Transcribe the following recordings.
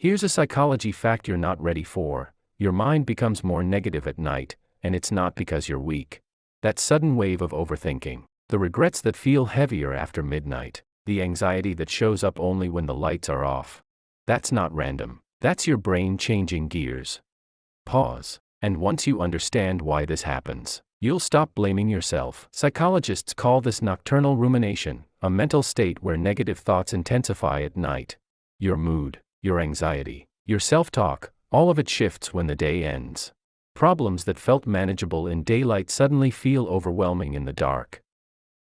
Here's a psychology fact you're not ready for. Your mind becomes more negative at night, and it's not because you're weak. That sudden wave of overthinking, the regrets that feel heavier after midnight, the anxiety that shows up only when the lights are off. That's not random. That's your brain changing gears. Pause. And once you understand why this happens, you'll stop blaming yourself. Psychologists call this nocturnal rumination, a mental state where negative thoughts intensify at night. Your mood, your anxiety, your self-talk, all of it shifts when the day ends. Problems that felt manageable in daylight suddenly feel overwhelming in the dark.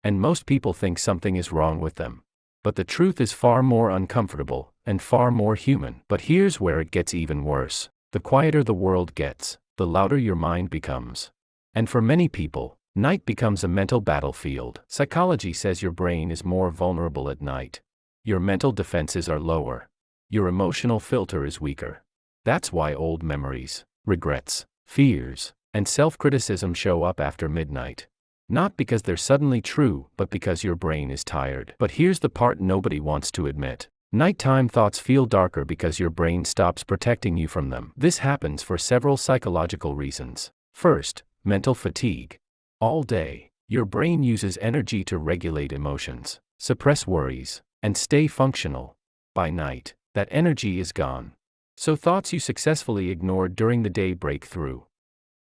And most people think something is wrong with them. But the truth is far more uncomfortable, and far more human. But here's where it gets even worse. The quieter the world gets, the louder your mind becomes. And for many people, night becomes a mental battlefield. Psychology says your brain is more vulnerable at night. Your mental defenses are lower. Your emotional filter is weaker. That's why old memories, regrets, fears, and self-criticism show up after midnight. Not because they're suddenly true, but because your brain is tired. But here's the part nobody wants to admit. Nighttime thoughts feel darker because your brain stops protecting you from them. This happens for several psychological reasons. First, mental fatigue. All day, your brain uses energy to regulate emotions, suppress worries, and stay functional. By night, that energy is gone. So thoughts you successfully ignored during the day break through.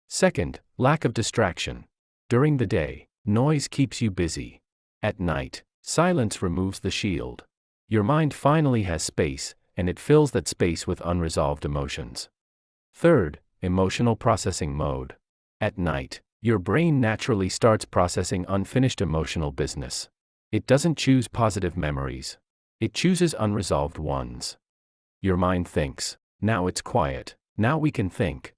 Second, lack of distraction. During the day, noise keeps you busy. At night, silence removes the shield. Your mind finally has space, and it fills that space with unresolved emotions. Third, emotional processing mode. At night, your brain naturally starts processing unfinished emotional business. It doesn't choose positive memories. It chooses unresolved ones. Your mind thinks, now it's quiet, now we can think.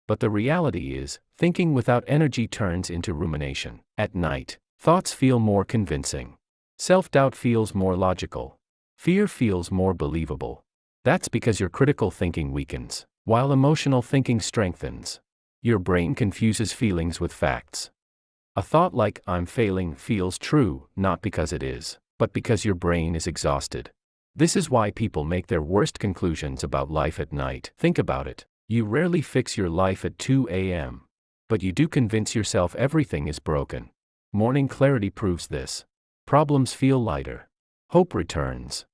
But the reality is, thinking without energy turns into rumination. At night, thoughts feel more convincing. Self-doubt feels more logical. Fear feels more believable. That's because your critical thinking weakens, while emotional thinking strengthens. Your brain confuses feelings with facts. A thought like, I'm failing, feels true, not because it is, but because your brain is exhausted. This is why people make their worst conclusions about life at night. Think about it. You rarely fix your life at 2 a.m. But you do convince yourself everything is broken. Morning clarity proves this. Problems feel lighter. Hope returns.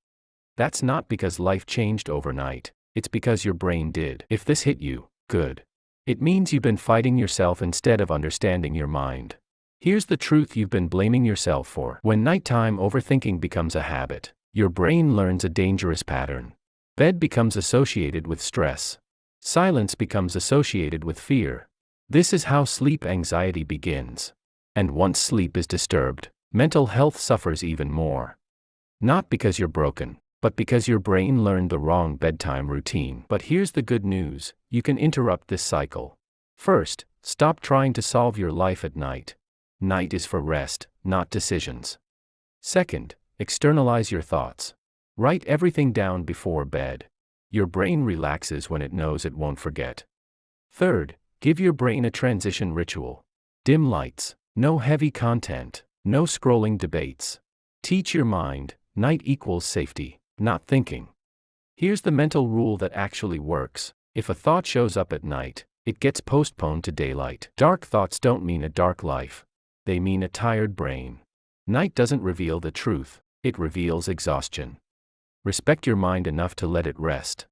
That's not because life changed overnight, it's because your brain did. If this hit you, good. It means you've been fighting yourself instead of understanding your mind. Here's the truth you've been blaming yourself for. When nighttime overthinking becomes a habit, your brain learns a dangerous pattern. Bed becomes associated with stress. Silence becomes associated with fear. This is how sleep anxiety begins. And once sleep is disturbed, mental health suffers even more. Not because you're broken, but because your brain learned the wrong bedtime routine. But here's the good news, you can interrupt this cycle. First, stop trying to solve your life at night. Night is for rest, not decisions. Second, externalize your thoughts. Write everything down before bed. Your brain relaxes when it knows it won't forget. Third, give your brain a transition ritual. Dim lights, no heavy content, no scrolling debates. Teach your mind, night equals safety, not thinking. Here's the mental rule that actually works. If a thought shows up at night, it gets postponed to daylight. Dark thoughts don't mean a dark life. They mean a tired brain. Night doesn't reveal the truth, it reveals exhaustion. Respect your mind enough to let it rest.